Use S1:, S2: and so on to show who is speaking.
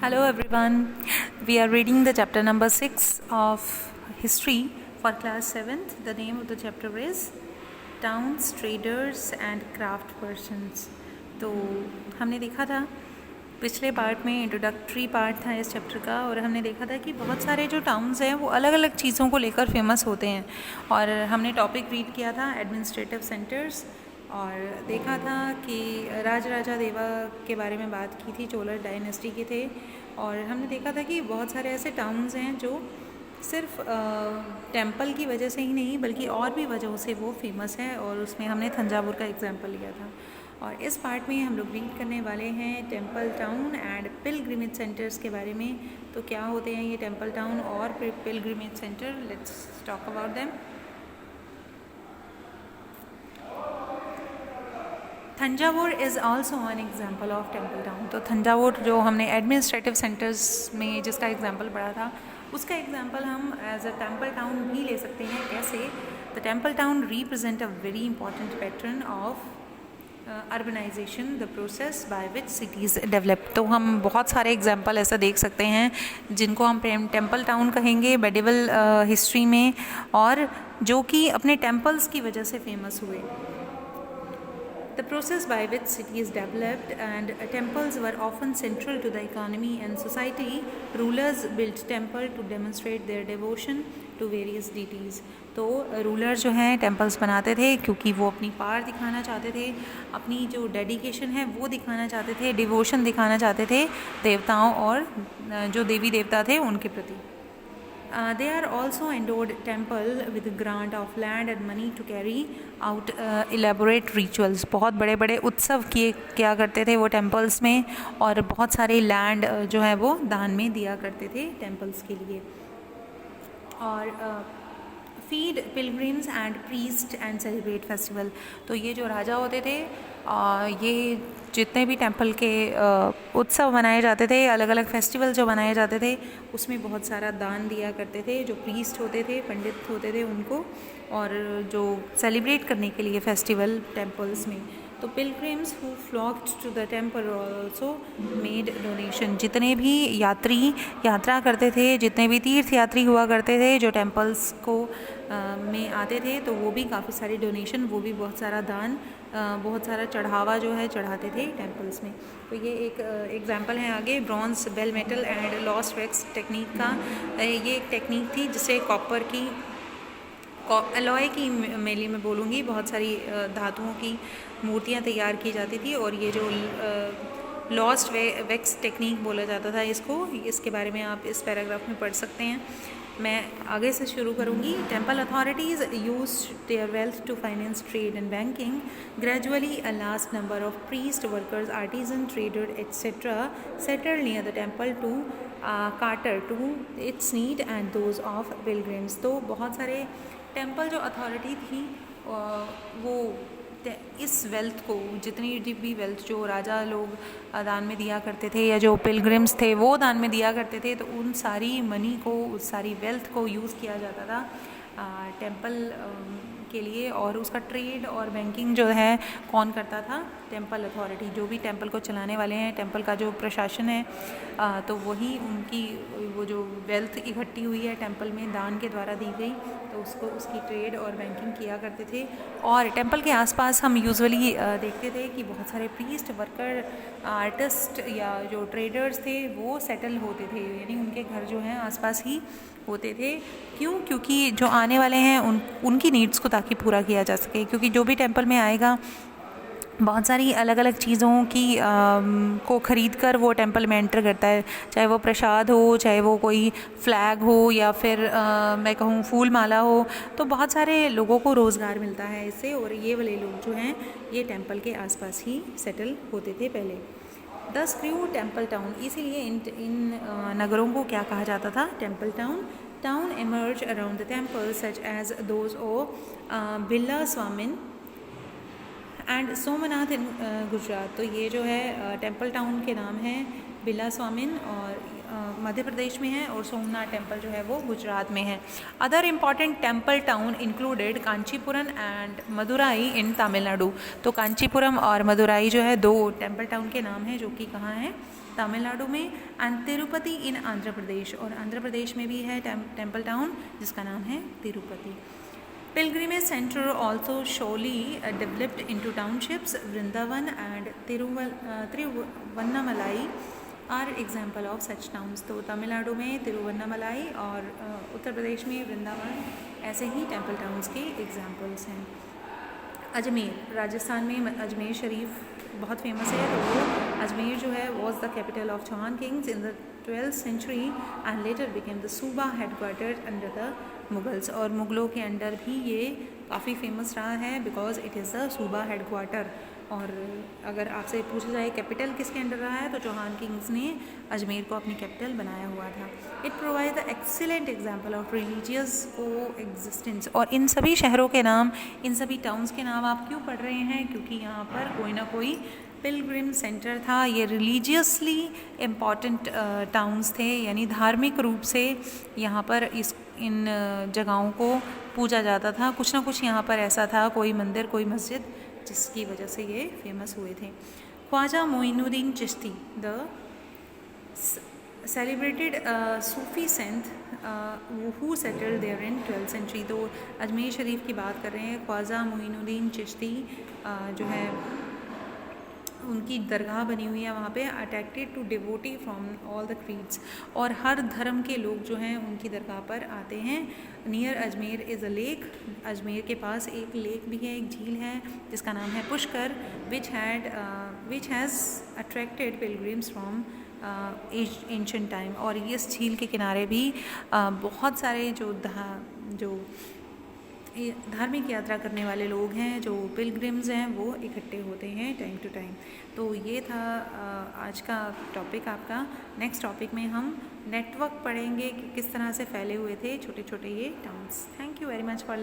S1: Hello everyone. We are reading the chapter number 6 of history for class 7th. The name of the chapter is Towns, Traders and Craft Persons. तो हमने देखा था पिछले part में introductory part था इस chapter का, और हमने देखा था कि बहुत सारे जो टाउन्स हैं वो अलग अलग चीज़ों को लेकर फेमस होते हैं। और हमने टॉपिक रीड किया था एडमिनिस्ट्रेटिव सेंटर्स, और देखा था कि राजराजा देवा के बारे में बात की थी, चोलर डायनेस्टी के थे। और हमने देखा था कि बहुत सारे ऐसे टाउन्स हैं जो सिर्फ टेंपल की वजह से ही नहीं बल्कि और भी वजहों से वो फेमस है, और उसमें हमने थंजावुर का एग्जाम्पल लिया था। और इस पार्ट में हम लोग रीड करने वाले हैं temple town and pilgrimage centres के बारे में। तो क्या होते हैं ये टेंपल टाउन और pilgrimage centre? Let's talk about them. Thanjavur is also an example of temple town. तो थंजावुर जो हमने एडमिनिस्ट्रेटिव सेंटर्स में जिसका एग्जाम्पल पढ़ा था, उसका एग्जाम्पल हम एज अ टेंपल टाउन भी ले सकते हैं। कैसे? The temple town represent a very important pattern of urbanisation, the process by which cities develop. तो हम बहुत सारे एग्जाम्पल ऐसा देख सकते हैं जिनको हम टेंपल टाउन कहेंगे मेडिवल हिस्ट्री में, और जो कि अपने टेम्पल्स की वजह से फेमस हुए। The process by which cities developed and temples were often central to the economy and society. Rulers built temple to demonstrate their devotion to various deities. तो रूलर जो हैं टेम्पल्स बनाते थे क्योंकि वो अपनी पावर दिखाना चाहते थे, अपनी जो डेडिकेशन है वो दिखाना चाहते थे, डिवोशन दिखाना चाहते थे देवताओं और जो देवी देवता थे उनके प्रति। They are also endowed temple with grant of land and money to carry out elaborate rituals. बहुत बड़े बड़े उत्सव किया करते थे वो टेम्पल्स में, और बहुत सारे लैंड जो है वो दान में दिया करते थे टेम्पल्स के लिए। और feed pilgrims and priest and celebrate festival. तो ये जो राजा होते थे, ये जितने भी टेंपल के उत्सव मनाए जाते थे, अलग अलग फेस्टिवल जो मनाए जाते थे, उसमें बहुत सारा दान दिया करते थे जो प्रीस्ट होते थे, पंडित होते थे उनको, और जो सेलिब्रेट करने के लिए फेस्टिवल टेंपल्स में। तो pilgrims who flocked to the temple also made donation. जितने भी यात्री यात्रा करते थे, जितने भी तीर्थ यात्री हुआ करते थे जो टेम्पल्स को में आते थे, तो वो भी काफ़ी सारी डोनेशन, वो भी बहुत सारा दान, बहुत सारा चढ़ावा जो है चढ़ाते थे टेम्पल्स में। तो ये एक एग्जांपल है आगे bronze, bell metal and lost wax technique का। ये एक टेक्निक थी जिसे कॉपर की अलॉय की मेनली मैं बोलूँगी, बहुत सारी धातुओं की मूर्तियाँ तैयार की जाती थी, और ये जो लॉस्ट वैक्स टेक्निक बोला जाता था इसको, इसके बारे में आप इस पैराग्राफ में पढ़ सकते हैं। मैं आगे से शुरू करूँगी। Temple authorities use their wealth to finance trade and banking. Gradually a large number of priest, workers, artisan, trader etcetera settle near the temple to cater to its need and those of pilgrims। तो बहुत सारे temple जो authority थी वो इस wealth को, जितनी भी वेल्थ जो राजा लोग दान में दिया करते थे या जो पिलग्रिम्स थे वो दान में दिया करते थे, तो उन सारी मनी को, उस सारी वेल्थ को यूज़ किया जाता था टेम्पल के लिए। और उसका ट्रेड और बैंकिंग जो है कौन करता था? टेम्पल अथॉरिटी, जो भी टेम्पल को चलाने वाले हैं, टेम्पल का जो प्रशासन है, तो वही उनकी वो जो वेल्थ इकट्ठी हुई है टेम्पल में दान के द्वारा दी गई, तो उसको उसकी ट्रेड और बैंकिंग किया करते थे। और टेम्पल के आसपास हम यूजुअली देखते थे कि बहुत सारे प्रीस्ट, वर्कर, आर्टिस्ट या जो ट्रेडर्स थे वो सेटल होते थे, यानी उनके घर जो हैं आसपास ही होते थे। क्यों? क्योंकि जो आने वाले हैं उनकी नीड्स को ताकि पूरा किया जा सके, क्योंकि जो भी टेम्पल में आएगा बहुत सारी अलग अलग चीज़ों की को ख़रीद कर वो टेम्पल में एंटर करता है, चाहे वो प्रसाद हो, चाहे वो कोई फ्लैग हो, या फिर मैं कहूँ फूल माला हो। तो बहुत सारे लोगों को रोज़गार मिलता है इससे, और ये वाले लोग जो हैं ये टेम्पल के आसपास ही सेटल होते थे पहले। द स्क्रू टेम्पल टाउन, इसीलिए इन नगरों को क्या कहा जाता था? Temple town. Town emerge around the temples such as those of बिल्ला स्वामिन एंड सोमनाथ इन गुजरात। तो ये जो है टेम्पल टाउन के नाम हैं बिल्ला स्वामिन, और मध्य प्रदेश में है, और सोमनाथ टेम्पल जो है वो गुजरात में है। Other important temple town included Kanchipuram and Madurai in Tamil Nadu. तो कांचीपुरम और मदुराई जो है दो टेम्पल टाउन के नाम हैं जो कि कहाँ हैं? तमिलनाडु में, एंड तिरुपति इन आंध्र प्रदेश, और आंध्र प्रदेश में भी है टेम्पल टाउन जिसका नाम है Tirupati. Pilgrimage center also surely developed into townships. Vrindavan and Tiruvannamalai are example of such towns. तो तमिलनाडु में तिरुवन्नामलाई और उत्तर प्रदेश में वृंदावन ऐसे ही टेम्पल टाउन्स के एग्जाम्पल्स हैं। अजमेर, राजस्थान में अजमेर शरीफ बहुत फेमस है। तो वो अजमेर जो है was the capital of Chauhan kings in the 12th century and later became the suba headquarter under the Mughals, और मुग़लों के अंडर भी ये काफ़ी फेमस रहा है because it is the suba headquarter. और अगर आपसे पूछा जाए कैपिटल किसके अंडर रहा है तो चौहान किंग्स ने अजमेर को अपनी कैपिटल बनाया हुआ था। It provide the excellent example of religious को एग्जिस्टेंस। और इन सभी शहरों के नाम, इन सभी टाउन्स के नाम आप क्यों पढ़ रहे हैं? क्योंकि यहाँ पर कोई ना कोई पिलग्रिम सेंटर था। ये रिलीजियसली इम्पॉर्टेंट टाउन्स थे, यानी धार्मिक रूप से यहाँ पर इन जगहों को पूजा जाता था। कुछ ना कुछ यहाँ पर ऐसा था, कोई मंदिर, कोई मस्जिद, जिसकी वजह से ये फेमस हुए थे। Khwaja Moinuddin Chishti, the celebrated Sufi saint who settled there in 12th century। तो अजमेर शरीफ की बात कर रहे हैं। ख्वाजा मोइनुद्दीन चिश्ती जो है उनकी दरगाह बनी हुई है वहाँ पे, attracted to devotee from all the creeds, और हर धर्म के लोग जो हैं उनकी दरगाह पर आते हैं। Near Ajmer is a lake, Ajmer के पास एक लेक भी है, एक झील है जिसका नाम है Pushkar, which has attracted pilgrims from ancient time. और इस झील के किनारे भी बहुत सारे जो धार्मिक यात्रा करने वाले लोग हैं, जो पिलग्रिम्स हैं, वो इकट्ठे होते हैं टाइम टू टाइम। तो ये था आज का टॉपिक आपका। नेक्स्ट टॉपिक में हम नेटवर्क पढ़ेंगे कि किस तरह से फैले हुए थे छोटे छोटे ये towns. Thank you very much for listening.